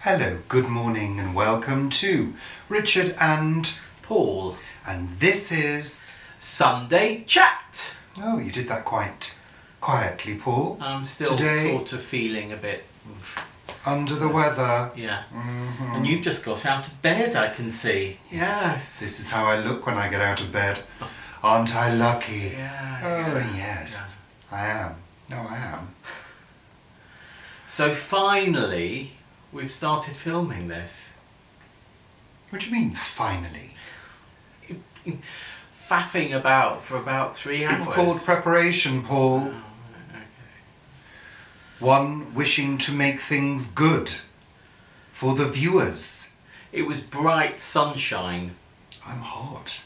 Hello, good morning and welcome to Richard and Paul. And this is... Sunday Chat. Oh, you did that quite quietly, Paul. I'm still Today, sort of feeling a bit... under the weather. Yeah. Mm-hmm. And you've just got out of bed, I can see. Yes. This is how I look when I get out of bed. Aren't I lucky? Yeah. Oh, yeah, yes. yeah. I am. No, I am. So finally, we've started filming this. What do you mean, finally? Faffing about for about 3 hours. It's called preparation, Paul. Oh, okay. One wishing to make things good for the viewers. It was bright sunshine. I'm hot.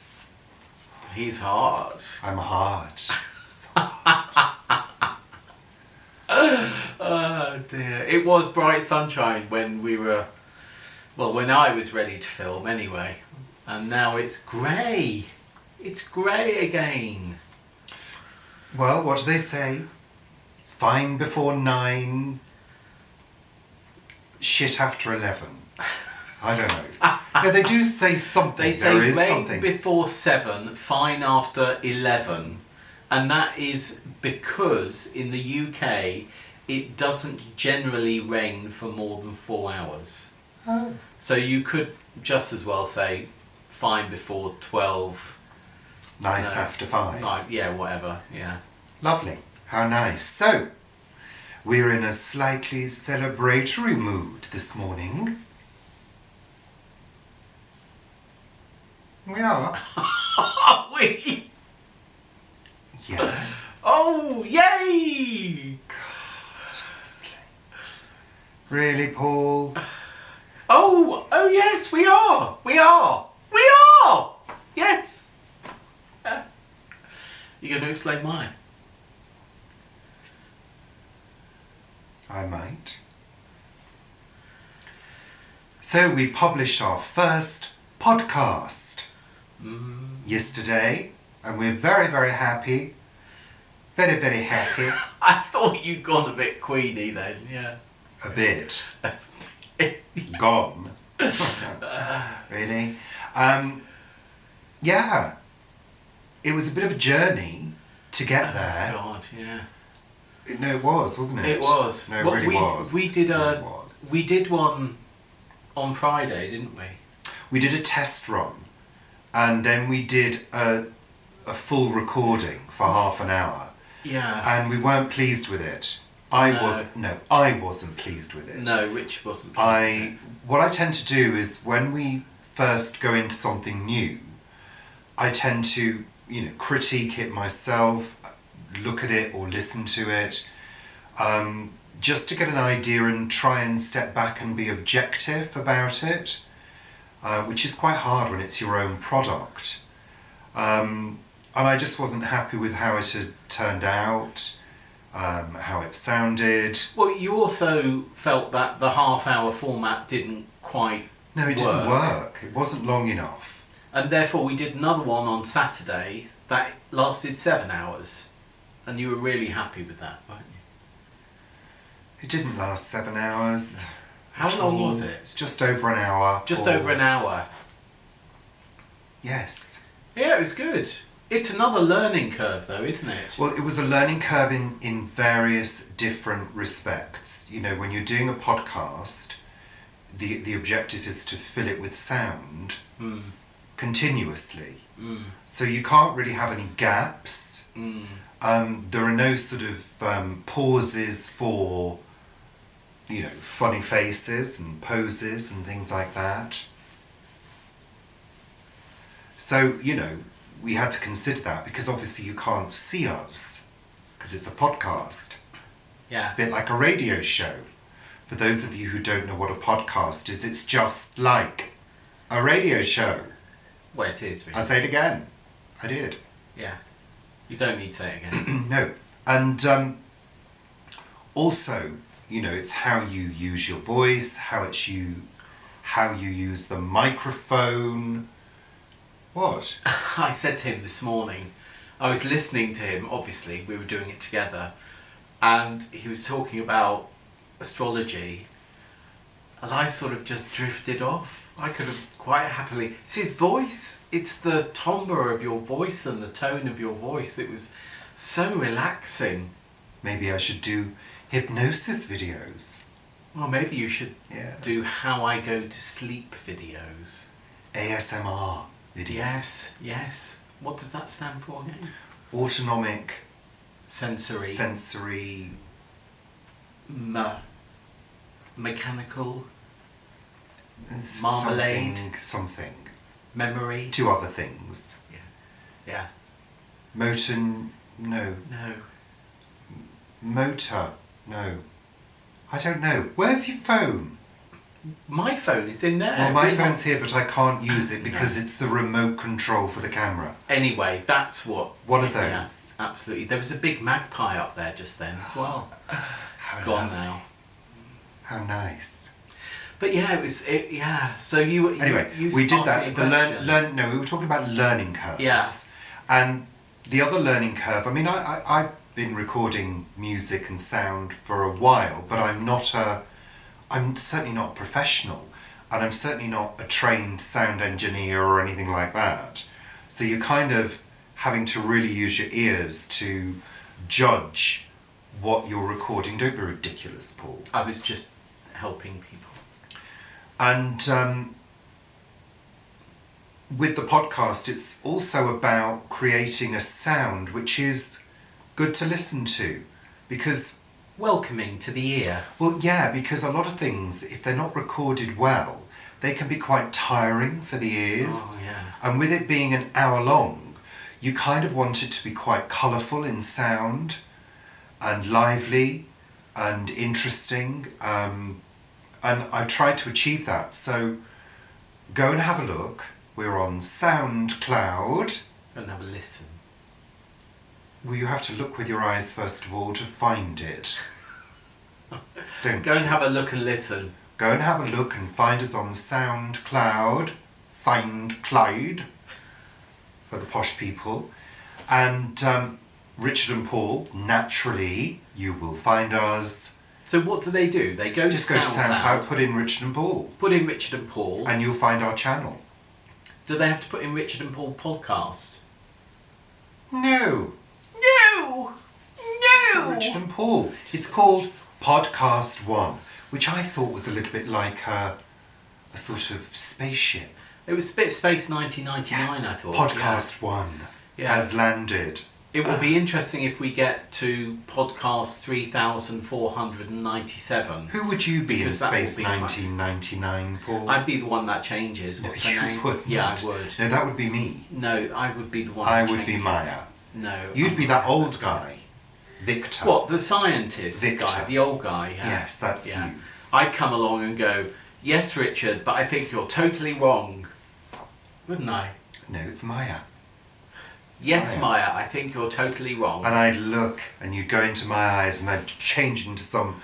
He's hot. I'm hot. Oh dear. It was bright sunshine when when I was ready to film anyway. And now it's grey. It's grey again. Well, what do they say? Fine before 9, shit after 11. I don't know. Yeah, they do say something. They say there is rain something. before 7, fine after 11. And that is because in the UK it doesn't generally rain for more than 4 hours. Oh. So you could just as well say fine before 12. Nice after 5. Yeah, whatever, yeah. Lovely. How nice. So, we're in a slightly celebratory mood this morning. We are. Are we? Yeah. Oh, yay! Really, Paul? Oh yes, we are! Yes! You going to explain why? I might. So we published our first podcast yesterday, and we're very, very happy. Very, very happy. I thought you'd gone a bit queenie then, yeah. A bit. Gone. Really? Yeah. It was a bit of a journey to get there. Oh God, yeah. No, it was, wasn't it? It was. No, it Well, really was. We did It really was. we did one on Friday, didn't we? We did a test run, and then we did a full recording for half an hour, Yeah. and we weren't pleased with it. I wasn't pleased with it. No, Rich wasn't. What I tend to do is when we first go into something new, I tend to, critique it myself, look at it or listen to it, just to get an idea and try and step back and be objective about it, which is quite hard when it's your own product. And I just wasn't happy with how it had turned out, how it sounded. Well, you also felt that the half-hour format didn't quite No, it didn't work. It wasn't long enough. And therefore we did another one on Saturday that lasted 7 hours. And you were really happy with that, weren't you? It didn't last 7 hours. How long was it? It's just over an hour. Just over an hour. Yes. Yeah, it was good. It's another learning curve though, isn't it? Well, it was a learning curve in various different respects. When you're doing a podcast, the objective is to fill it with sound continuously. So you can't really have any gaps. There are no sort of pauses for, funny faces and poses and things like that. So, we had to consider that because obviously you can't see us because it's a podcast. Yeah. It's a bit like a radio show. For those of you who don't know what a podcast is, it's just like a radio show. Well, it is really. I'll say it again. I did. Yeah. You don't need to say it again. No. And also, it's how you use your voice, how you use the microphone. What? I said to him this morning, I was listening to him, obviously, we were doing it together, and he was talking about astrology, And I sort of just drifted off. I could have quite happily... It's his voice. It's the timbre of your voice and the tone of your voice. It was so relaxing. Maybe I should do hypnosis videos. Well, maybe you should Yes. do how I go to sleep videos. ASMR videos. Yes. What does that stand for again? Autonomic Sensory. Mechanical. Marmalade. Something. Memory. 2 other things. Yeah. Motor. No. Motor. No. I don't know. Where's your phone? My phone is in there. Well, my We phone's have- here, but I can't use it because it's the remote control for the camera. Anyway, that's what... One of Yeah, those. absolutely. There was a big magpie up there just then as well. How It's gone lovely. now. How nice. But yeah, So you Anyway, you we did asked that. me a The question. No, we were talking about learning curves. Yeah. And the other learning curve. I mean, I've been recording music and sound for a while, but I'm certainly not a professional, and I'm certainly not a trained sound engineer or anything like that. So you're kind of having to really use your ears to judge what you're recording. Don't be ridiculous, Paul. I was just helping people. And with the podcast, it's also about creating a sound which is good to listen to. Because, Welcoming to the ear. well, yeah, because a lot of things, if they're not recorded well, they can be quite tiring for the ears. Oh, yeah. And with it being an hour long, you kind of want it to be quite colourful in sound and lively and interesting. And I've tried to achieve that. So go and have a look. We're on SoundCloud. Go and have a listen. Well, you have to look with your eyes first of all to find it. Don't Go and you? have a look and listen. Go and have a look and find us on SoundCloud. SoundCloud for the posh people. And Richard and Paul, naturally, you will find us. So what do? They go Just to go to SoundCloud, SoundCloud, put in Richard and Paul, put in Richard and Paul. and you'll find our channel. Do they have to put in Richard and Paul podcast? No, No! No! Richard and Paul. It's called Podcast One, which I thought was a little bit like a sort of spaceship. It was Space 1999, I thought. Podcast One Yeah. has landed. It will be interesting if we get to podcast 3497. Who would you be in Because that will Space be my- 1999, Paul? I'd be the one that changes. No, What's her you name? wouldn't. Yeah, I would. No, that would be me. No, I would be the one I that would be changes. Maya. No. You'd I'm be not that old that. guy, Victor. What, the scientist Victor. guy, the old guy? Yeah. Yes, that's you. I'd come along and go, yes, Richard, but I think you're totally wrong. Wouldn't I? No, it's Maya. Yes, Maya. Maya, I think you're totally wrong. And I'd look, and you'd go into my eyes, and I'd change into some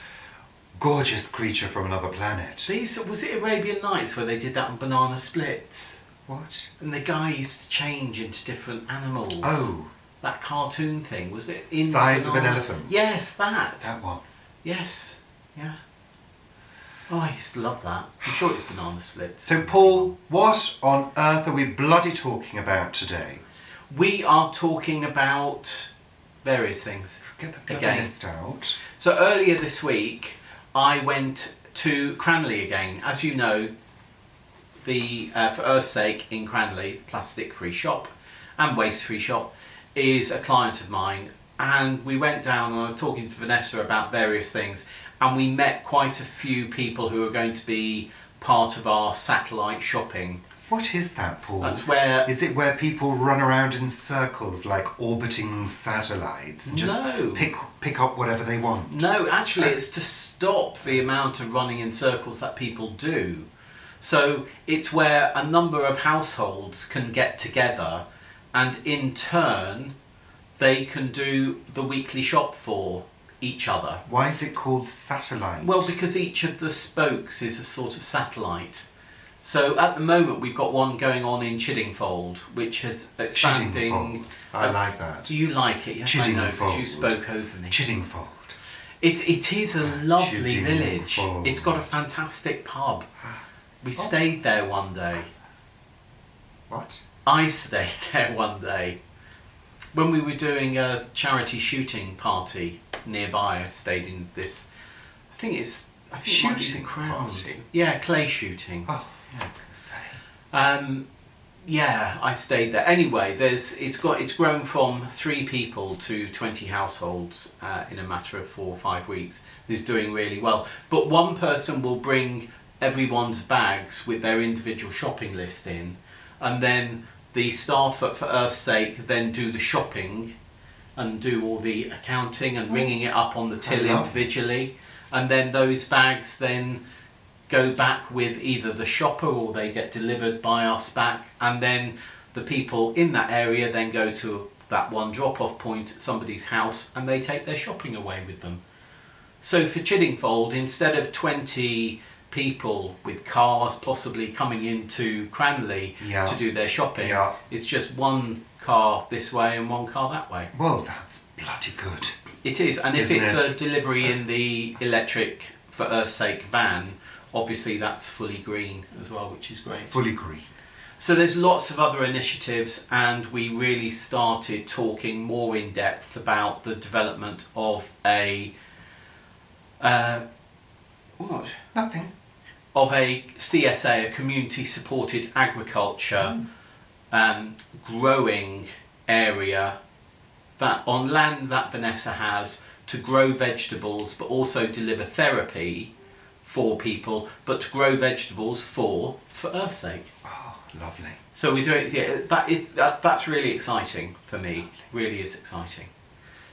gorgeous creature from another planet. Was it Arabian Nights where they did that on Banana Splits? What? And the guy used to change into different animals. Oh, That cartoon thing, was it? In Size of an Banana- elephant. Yes, that. that one. Yes, yeah. Oh, I used to love that. I'm sure it's Banana Splits. So, Paul, what on earth are we bloody talking about today? We are talking about various things. Get the bloody Again. list out. So earlier this week, I went to Cranley again. As you know, the For Earth's Sake in Cranley, plastic-free shop and waste-free shop, is a client of mine. And we went down and I was talking to Vanessa about various things. And we met quite a few people who are going to be part of our satellite shopping. What is that, Paul? That's where... Is it where people run around in circles like orbiting satellites and just No. pick up whatever they want? No, actually, it's to stop the amount of running in circles that people do. So it's where a number of households can get together and in turn they can do the weekly shop for each other. Why is it called satellite? Well, because each of the spokes is a sort of satellite. So at the moment we've got one going on in Chiddingfold, which is expanding. Chiddingfold. I like that. Do you like it? Yes, I know, because you Chiddingfold. spoke over me. Chiddingfold. It is a lovely Chidding village. Fold. It's got a fantastic pub. We stayed there one day. What? I stayed there one day. When we were doing a charity shooting party nearby, I stayed in this. I think it might be Shooting the Crowns. party? Yeah, clay shooting. Oh, I was going to say. Yeah, I stayed there. Anyway, it's grown from 3 people to 20 households in a matter of 4 or 5 weeks. It's doing really well. But one person will bring everyone's bags with their individual shopping list in, and then the staff at For Earth's Sake then do the shopping and do all the accounting and ringing it up on the till individually, and then those bags then go back with either the shopper or they get delivered by us back, and then the people in that area then go to that one drop-off point at somebody's house and they take their shopping away with them. So for Chiddingfold, instead of 20 people with cars possibly coming into Cranley to do their shopping, it's just one car this way and one car that way. Well, that's bloody good. It is, and if Isn't it's it? a delivery in the electric For Earth's Sake van, obviously that's fully green as well, which is great. Fully green. So there's lots of other initiatives, and we really started talking more in depth about the development of a Nothing. of a CSA, a community supported agriculture growing area that on land that Vanessa has to grow vegetables, but also deliver therapy for people, but to grow vegetables for Earth's Sake. Oh, lovely. So we're doing, that's really exciting for me. Really is exciting.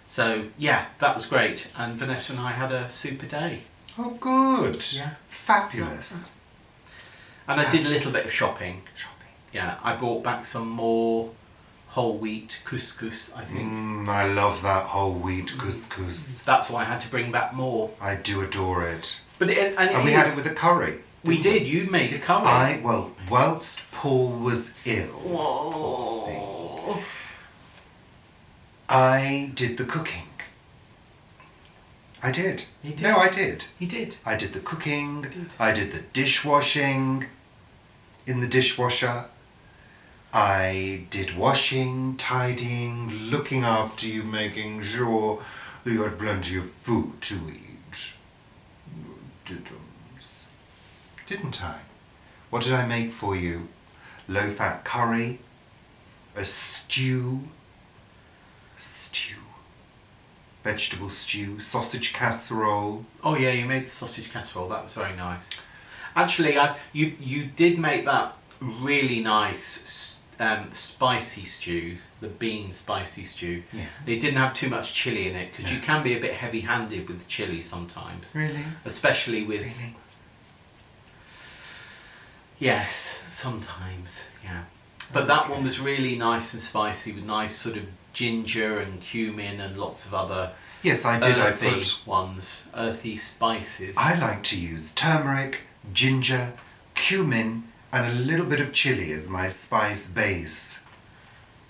So yeah, that was great, and Vanessa and I had a super day. Oh, good. Yeah. Fabulous. And I did a little bit of shopping. Shopping. Yeah, I brought back some more whole wheat couscous, I think. I love that whole wheat couscous. That's why I had to bring back more. I do adore it. But And we had it with a curry. We didn't did. You made a curry. Whilst Paul was ill, Whoa. I did the cooking. I did. You did? No, I did. He did. I did the cooking. I did the dishwashing in the dishwasher. I did washing, tidying, looking after you, making sure that you had plenty of food to eat. Didn't I? What did I make for you? Low-fat curry, a stew, vegetable stew, sausage casserole. Oh yeah, you made the sausage casserole. That was very nice. Actually, you did make that really nice spicy stew, the bean spicy stew. Yes. It didn't have too much chilli in it, because No. you can be a bit heavy-handed with the chilli sometimes. Really? Especially with... Really? Yes, sometimes, yeah. But that one was really nice and spicy, with nice sort of ginger and cumin and lots of other Yes, I did. earthy earthy spices. I like to use turmeric, ginger, cumin, and a little bit of chili as my spice base.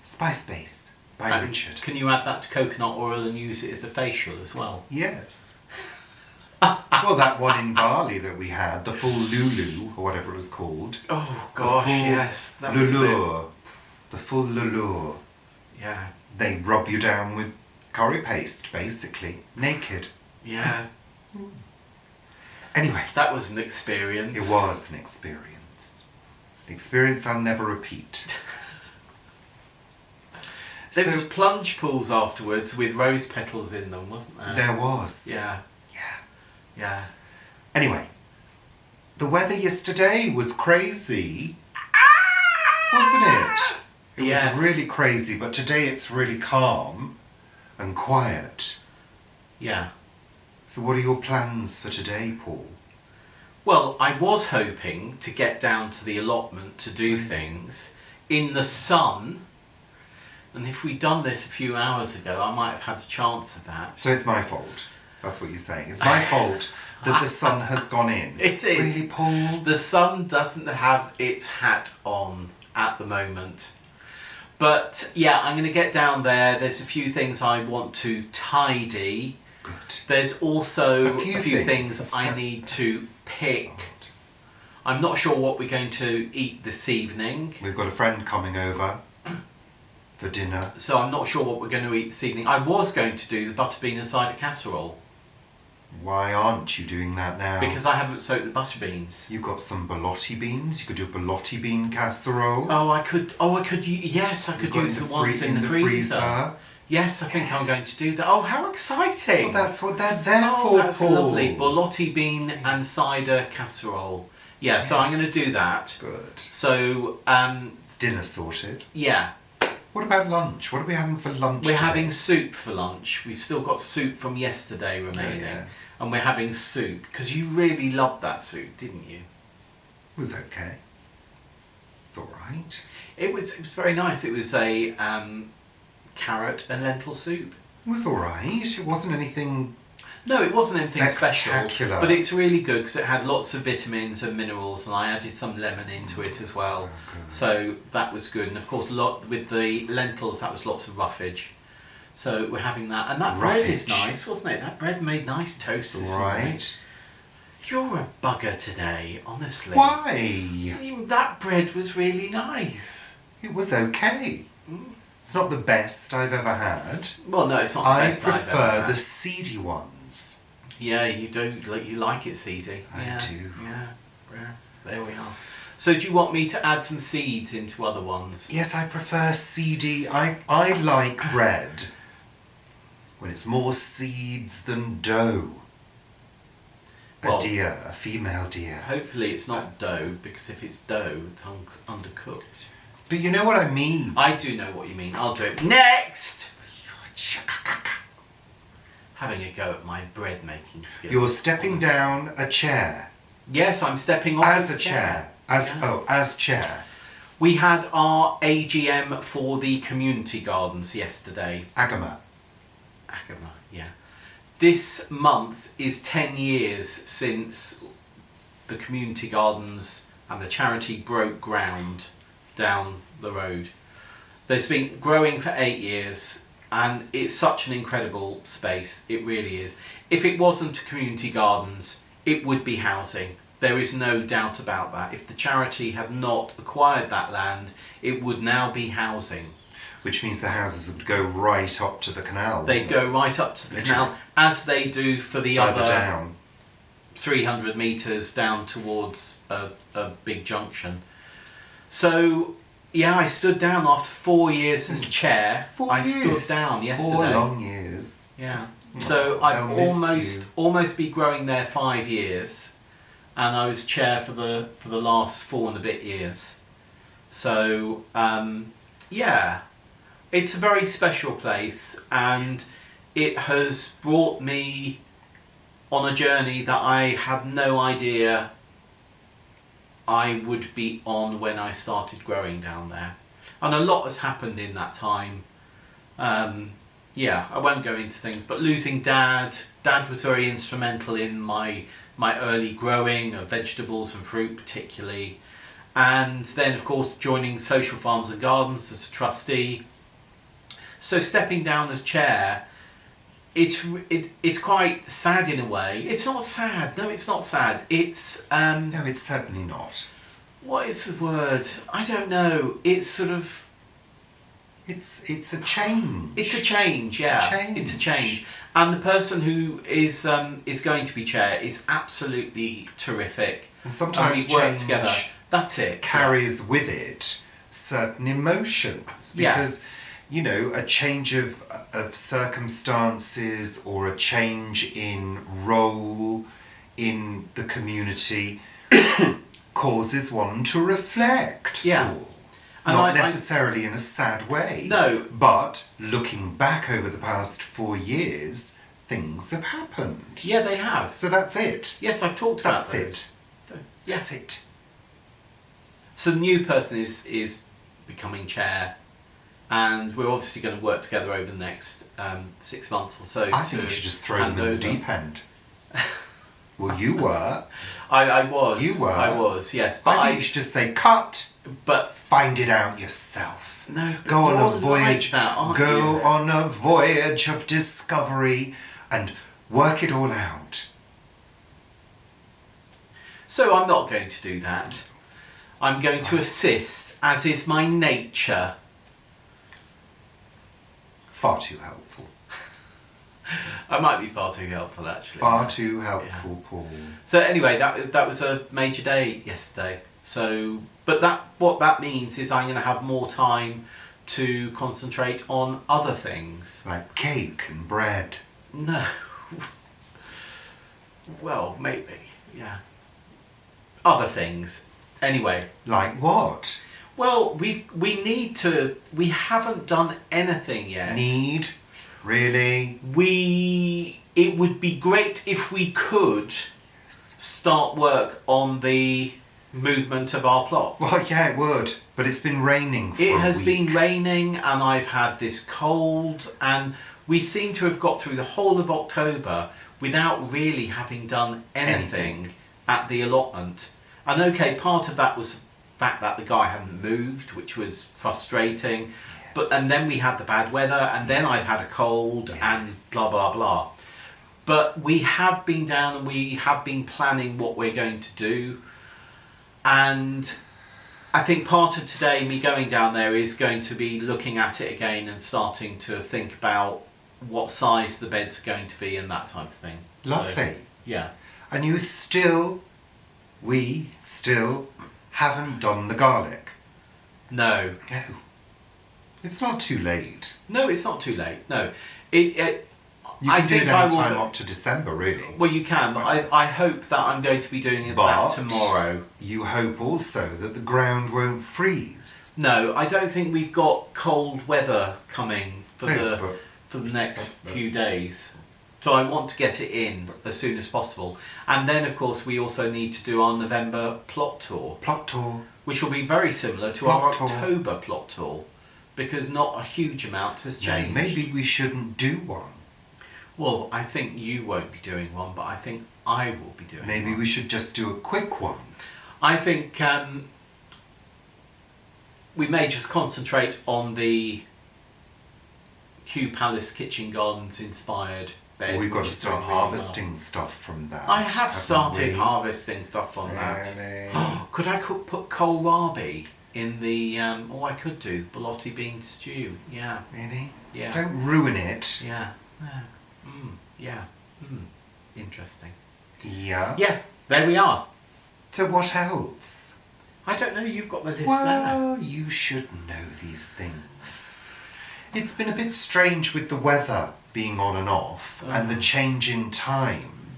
Spice base by And Richard. can you add that to coconut oil and use it as a facial as well? Yes. Well, that one in Bali that we had, the full Lulu, or whatever it was called. Oh The gosh, full yes. That was a bit- Lulur. The full Lulur. Yeah, They rub you down with curry paste, basically. Naked. yeah. Anyway, That was an experience. it was an experience. An experience I'll never repeat. There So- was plunge pools afterwards with rose petals in them, wasn't there? There was. Yeah, Yeah. yeah. Anyway, the weather yesterday was crazy, wasn't it? It Yes. was really crazy, but today it's really calm and quiet. Yeah. So what are your plans for today, Paul? Well, I was hoping to get down to the allotment to do things in the sun, and if we'd done this a few hours ago, I might have had a chance of that. So it's my fault. That's what you're saying. It's my fault that the sun has gone in. It is. Really, Paul? The sun doesn't have its hat on at the moment. But yeah, I'm going to get down there. There's a few things I want to tidy Good. There's also A few things things. I need to pick. I'm not sure what we're going to eat this evening. We've got a friend coming over for dinner. So I'm not sure what we're going to eat this evening. I was going to do the butterbean and cider casserole. Why aren't you doing that now? Because I haven't soaked the butter beans. You've got some borlotti beans. You could do a borlotti bean casserole. I could. Yes, I could use the ones in the freezer. Yes, I think I'm going to do that. Oh, how exciting! Well, that's what they're there for, that's Paul. lovely. Borlotti bean and cider casserole. Yeah, so I'm going to do that. Good. So, It's dinner sorted. yeah. What about lunch? What are we having for lunch We're today? having soup for lunch. We've still got soup from yesterday remaining. yes. And we're having soup. Because you really loved that soup, didn't you? It was okay. It's all right. It was very nice. It was a carrot and lentil soup. It was all right. It wasn't anything... No, it wasn't anything special, Spectacular. but it's really good because it had lots of vitamins and minerals, and I added some lemon into it as well. Oh, good. So that was good, and of course, with the lentils, that was lots of roughage. So we're having that, and that bread is nice, wasn't it? That bread made nice toast this morning. Right. You're a bugger today, honestly. Why? That bread was really nice. It was okay. It's not the best I've ever had. Well, no, it's not the I best I've ever prefer had. the seedy ones. Yeah, you do. You like it seedy. I Yeah, do. Yeah. There we are. So, do you want me to add some seeds into other ones? Yes, I prefer seedy. I like bread when it's more seeds than dough. Well, A female deer. Hopefully, it's not dough, because if it's dough, it's undercooked. But you know what I mean. I do know what you mean. I'll do it next. Having a go at my bread making skills. You're stepping down a chair. Yes, I'm stepping off As the a chair. As chair. We had our AGM for the community gardens yesterday. Agama. Yeah. This month is 10 years since the community gardens and the charity broke ground down the road. They've been growing for 8 years, and it's such an incredible space. It really is. If it wasn't community gardens, it would be housing. There is no doubt about that. If the charity had not acquired that land, it would now be housing. Which means the houses would go right up to the canal. They go right up to the canal, as they do for the Further other down. 300 metres down towards a big junction. So, yeah, I stood down after 4 years as chair. 4 I years. stood down yesterday. 4 long years. Yeah. So Oh, I've they'll miss almost be growing there 5 years, and I was chair for the last 4 and a bit years. So yeah, it's a very special place, and it has brought me on a journey that I had no idea I would be on when I started growing down there. And a lot has happened in that time. Yeah, I won't go into things, but losing Dad was very instrumental in my early growing of vegetables and fruit particularly. And then, of course, joining Social Farms and Gardens as a trustee. So stepping down as chair, it's quite sad in a way. It's not sad. No, it's not sad. It's No, it's certainly not. what is the word? I don't know. It's sort of It's a change. it's a change. Yeah, it's a change. And the person who is going to be chair is absolutely terrific. And sometimes we've worked change together. That's it. carries with it certain emotions because you know, a change of circumstances or a change in role in the community causes one to reflect. Yeah. Paul. And Not necessarily in a sad way. No. But looking back over the past 4 years, things have happened. Yeah, they have. So that's it. Yes, I've talked about That's those. it. Yeah. That's it. So the new person is becoming chair, and we're obviously going to work together over the next 6 months or so. I think we should just throw them in the deep end. Well, you were. I was. You were. I was. Yes, but I think you should just say, cut. But Find it out yourself. no. But Go on you're a voyage. like that, aren't Go you? on a voyage of discovery and Work it all out. So I'm not going to do that. I'm going to assist, as is my nature. Far too helpful. I might be far too helpful, actually. Far too helpful, Paul. So anyway, that was a major day yesterday. So, but what that means is I'm going to have more time to concentrate on other things. Like cake and bread. No. Well, maybe, yeah. Other things. Anyway. Like what? Well, we haven't done anything yet. Need? Really? It would be great if we could start work on the movement of our plot. Well, yeah, it would. But it's been raining for a week. It has been raining and I've had this cold, and we seem to have got through the whole of October without really having done anything at the allotment. And okay, part of that was the fact that the guy hadn't moved, which was frustrating. Yes. And then we had the bad weather, and then I've had a cold, and blah, blah, blah. But we have been down and we have been planning what we're going to do. And I think part of today, me going down there, is going to be looking at it again and starting to think about what size the beds are going to be and that type of thing. Lovely. So, yeah. And we still haven't done the garlic. No. No. It's not too late. No, it's not too late. No. You can do it any time up to December, really. Well, you can. I hope that I'm going to be doing that tomorrow. You hope also that the ground won't freeze. No, I don't think we've got cold weather coming for the next few days. So I want to get it in as soon as possible. And then, of course, we also need to do our November plot tour. Plot tour. Which will be very similar to our October plot tour, because not a huge amount has changed. No, maybe we shouldn't do one. Well, I think you won't be doing one, but I think I will be doing one. Maybe we should just do a quick one. I think we may just concentrate on the Kew Palace Kitchen Gardens inspired bed. We've got to start harvesting stuff from that. I have started harvesting stuff from that. Could I put kohlrabi in the... I could do Bolotti bean stew. Yeah. Really? Yeah. Don't ruin it. Yeah. Yeah. Interesting. Yeah. Yeah, there we are. So what else? I don't know, you've got the list Well, you should know these things. It's been a bit strange with the weather being on and off and the change in time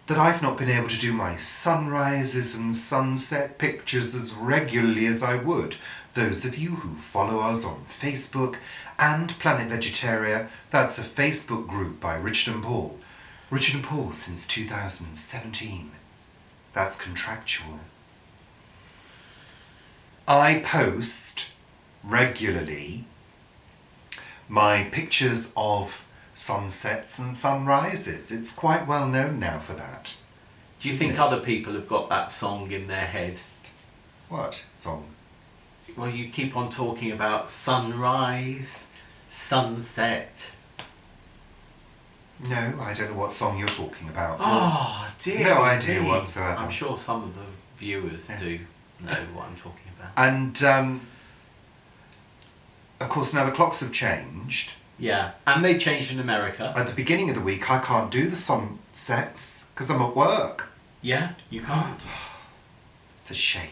that I've not been able to do my sunrises and sunset pictures as regularly as I would. Those of you who follow us on Facebook and Planet Vegetaria, that's a Facebook group by Richard and Paul. Richard and Paul since 2017. That's contractual. I post regularly my pictures of sunsets and sunrises. It's quite well known now for that. Do you think other people have got that song in their head? What song? Well, you keep on talking about sunrise, sunset. No, I don't know what song you're talking about. Oh, dear. No idea whatsoever. I'm sure some of the viewers do know what I'm talking about. And, of course, now the clocks have changed. Yeah, and they changed in America. At the beginning of the week, I can't do the sunsets because I'm at work. Yeah, you can't. It's a shame.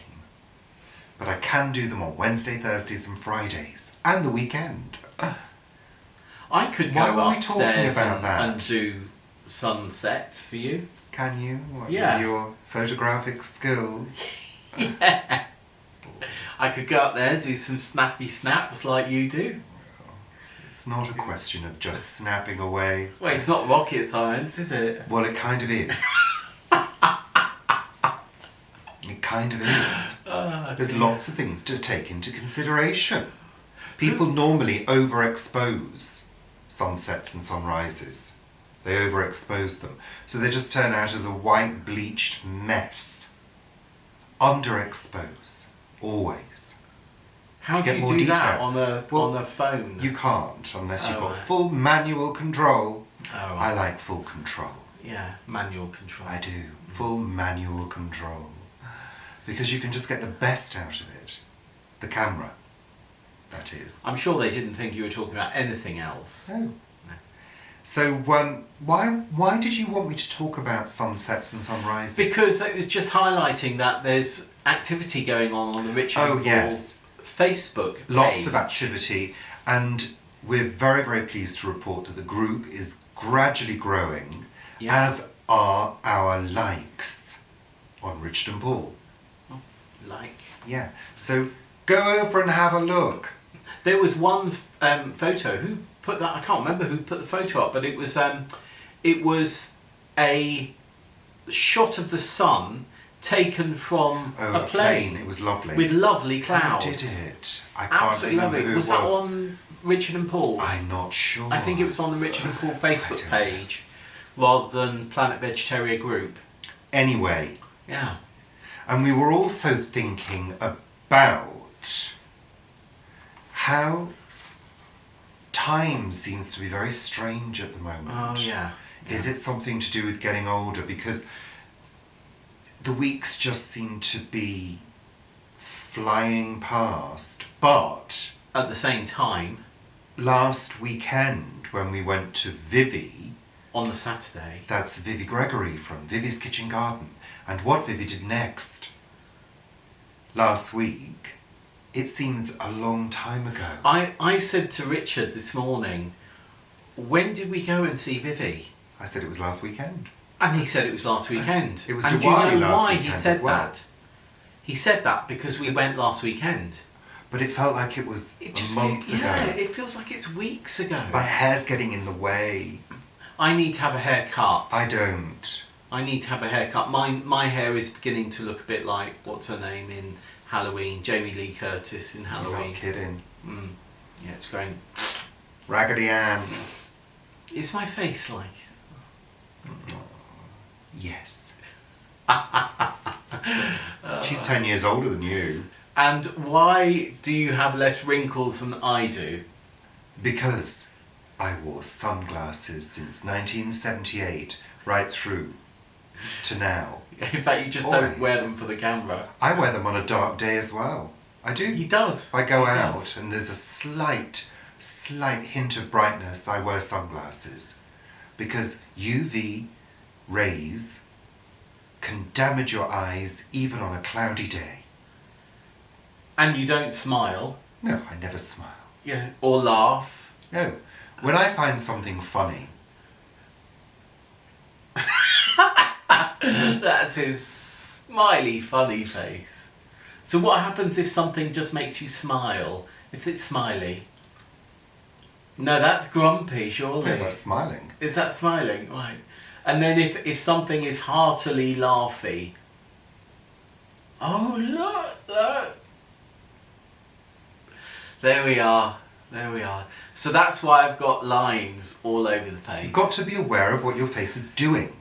But I can do them on Wednesday, Thursdays and Fridays. And the weekend. I could go upstairs and do sunsets for you. Can you? What, yeah. With your photographic skills? Yeah. I could go up there and do some snappy snaps like you do. It's not a question of just snapping away. Well, it's not rocket science, is it? Well, it kind of is. It kind of is. There's lots of things to take into consideration. People normally overexpose sunsets and sunrises. They overexpose them. So they just turn out as a white bleached mess. Underexpose. Always. How do you do that on a phone? You can't unless you've got full manual control. Oh, I like full control. yeah, manual control. I do. Full manual control. Because you can just get the best out of it. The camera, that is. I'm sure they didn't think you were talking about anything else. No. So, why did you want me to talk about sunsets and sunrises? Because it was just highlighting that there's activity going on the Richard and Paul yes. Facebook page. Lots of activity, and we're very, very pleased to report that the group is gradually growing, as are our likes on Richard and Paul. Oh, like? Yeah. So go over and have a look. There was one photo. Who put that? I can't remember who put the photo up, but it was a shot of the sun taken from a plane. It was lovely. With lovely clouds. Who did it? I can't Absolutely remember lovely. who Was it was. that on Richard and Paul? I'm not sure. I think it was on the Richard and Paul Facebook page rather than Planet Vegetaria group. Anyway. Yeah. And we were also thinking about how time seems to be very strange at the moment. Oh, yeah. Is it something to do with getting older? Because the weeks just seem to be flying past. But at the same time, last weekend when we went to Vivi, on the Saturday, that's Vivi Gregory from Vivi's Kitchen Garden, and what Vivi did next last week, it seems a long time ago. I said to Richard this morning, when did we go and see Vivi? I said it was last weekend. And he said it was last weekend. It was and Diwali do you know last why weekend he said as well. that? He said that because we went last weekend. But it felt like it was a month ago. Yeah, it feels like it's weeks ago. My hair's getting in the way. I need to have a haircut. I don't. I need to have a haircut. My hair is beginning to look a bit like, what's her name in Halloween? Jamie Lee Curtis in Halloween. You're not kidding. Yeah, it's going... Raggedy Ann. Is my face like... Yes. She's 10 years older than you. And why do you have less wrinkles than I do? Because I wore sunglasses since 1978, right through to now. In fact, you just Always. don't wear them for the camera. I wear them on a dark day as well. I do. He does. If I go He out does. and there's a slight hint of brightness, I wear sunglasses. Because UV rays can damage your eyes even on a cloudy day. And you don't smile. No, I never smile. Yeah. Or laugh. No. When I find something funny, That's his smiley, funny face. So what happens if something just makes you smile? If it's smiley? No, that's grumpy, surely. yeah, that's smiling. Is that smiling? Right. And then if something is heartily laughy. Oh, look. There we are. So that's why I've got lines all over the face. You've got to be aware of what your face is doing.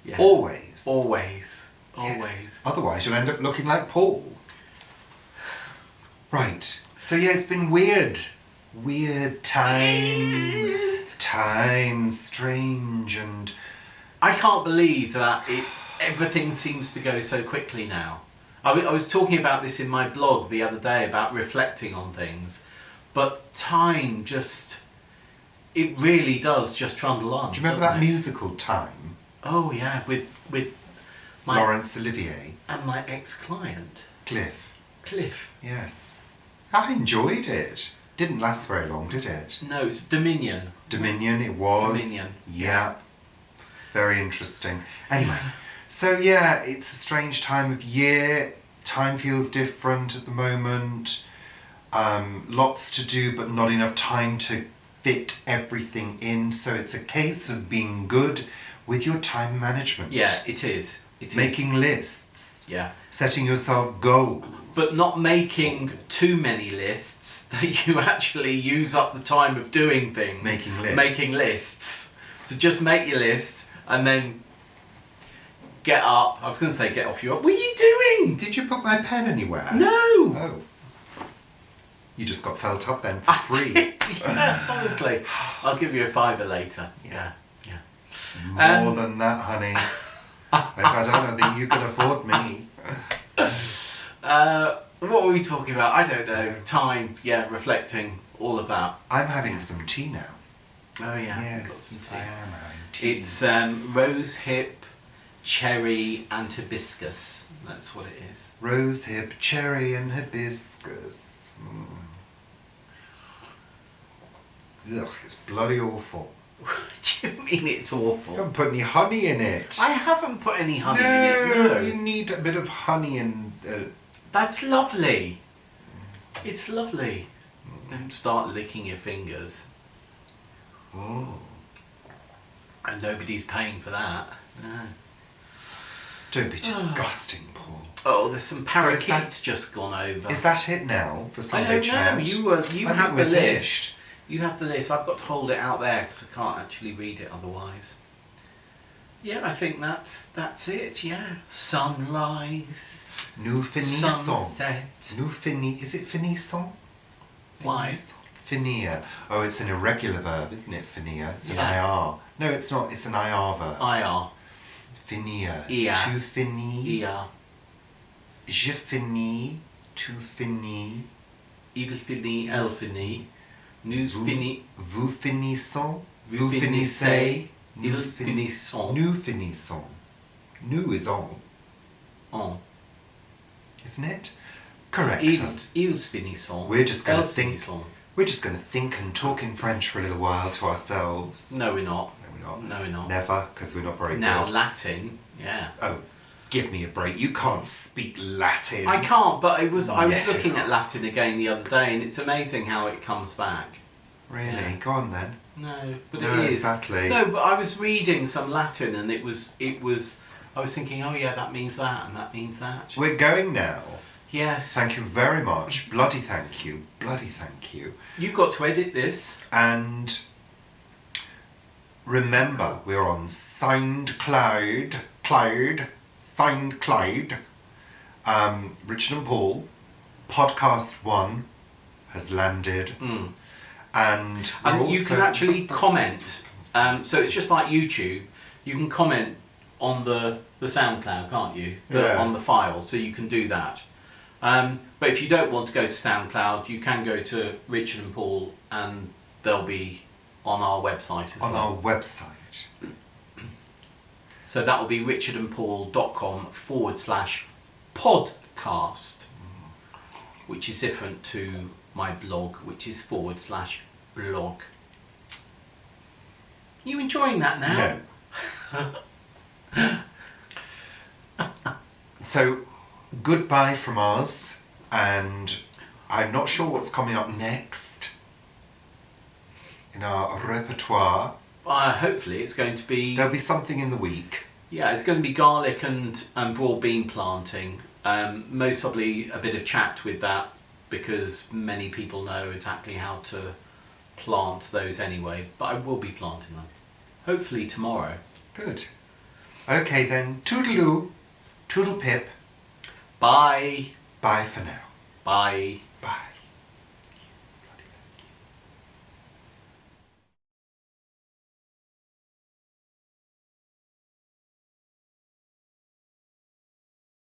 Yeah. Always. Always. Yes. Otherwise you'll end up looking like Paul. Right. So yeah, it's been weird. Weird time. Time strange and... I can't believe that everything seems to go so quickly now. I was talking about this in my blog the other day about reflecting on things, but time just, it really does just trundle on. Do you remember that musical Time? Oh yeah, with my Laurence Olivier. and my ex-client Cliff. Yes. I enjoyed it. Didn't last very long, did it? No, it's Dominion. Dominion, it was. Dominion. Yeah. Very interesting. Anyway, so yeah, it's a strange time of year. Time feels different at the moment. Lots to do, but not enough time to fit everything in. So it's a case of being good with your time management. Yeah, it is. It is. Making lists. Yeah. Setting yourself goals. But not making too many lists that you actually use up the time of doing things. Making lists. So just make your list and then get up. I was going to say get off your... What are you doing? Did you put my pen anywhere? No. Oh. You just got felt up then for free. Yeah, honestly. I'll give you a £5 later. Yeah. More than that, honey. I don't know that you can afford me. What were we talking about? I don't know. Yeah. Time, reflecting, all of that. I'm having some tea now. Oh yeah, got Yes, some tea. I am having tea. It's rose hip, cherry, and hibiscus. That's what it is. Rose hip, cherry, and hibiscus. Ugh, it's bloody awful. What do you mean it's awful? You haven't put any honey in it. I haven't put any honey in it. No, you need a bit of honey in. That's lovely. It's lovely. Don't start licking your fingers. Mm. And nobody's paying for that. No. Don't be disgusting, Paul. Oh, there's some parakeets that- just gone over. Is that it now for I Sunday don't chat? know. You I have think the we're list. finished. You have the list. I've got to hold it out there because I can't actually read it otherwise. Yeah, I think that's it. Yeah, sunrise, Nous finissons. sunset. Nous finis. Is it finissons? Why? Finir. Oh, it's an irregular verb, isn't it? Finir. It's an Yeah. IR. No, it's not. It's an IR verb. IR. Finir. Ia. Tu finis. Ia. Je finis. Tu finis. Il finit. Elle finit. Nous finit. Vous finissons. Vous finissez. Ils finissons. Nous finissons. Nous is on, On. isn't it? Correct us. Ils finissons. We're just going to Elles think. finissons. We're just going to think and talk in French for a little while to ourselves. No, we're not. No, we're not. No, we're not. Never, because we're not very Now, good. Latin. Yeah. Oh, give me a break. You can't speak Latin. I can't, but I was No. looking at Latin again the other day, and it's amazing how it comes back. Really? Yeah. Go on then. No, but No, it is. exactly. No, but I was reading some Latin, and it was. I was thinking, oh yeah, that means that, and that means that. We're going now. Yes. Thank you very much. Bloody thank you. Bloody thank you. You've got to edit this. And remember, we're on SoundCloud. SoundCloud. Richard and Paul. Podcast 1 has landed. And we're And you also- can actually comment. So it's just like YouTube. You can comment on the SoundCloud, can't you? On the Yes. file, so you can do that. But if you don't want to go to SoundCloud, you can go to Richard and Paul, and they'll be on our website as on well. our website. So that will be richardandpaul.com/podcast, which is different to my blog, which is /blog. You enjoying that now? No. So, goodbye from us, and I'm not sure what's coming up next in our repertoire. Hopefully it's going to be... There'll be something in the week. Yeah, it's going to be garlic and broad bean planting. Most probably a bit of chat with that, because many people know exactly how to plant those anyway. But I will be planting them. Hopefully tomorrow. Good. Okay then, toodaloo, toodle pip. Bye. Bye for now. Bye. Bye.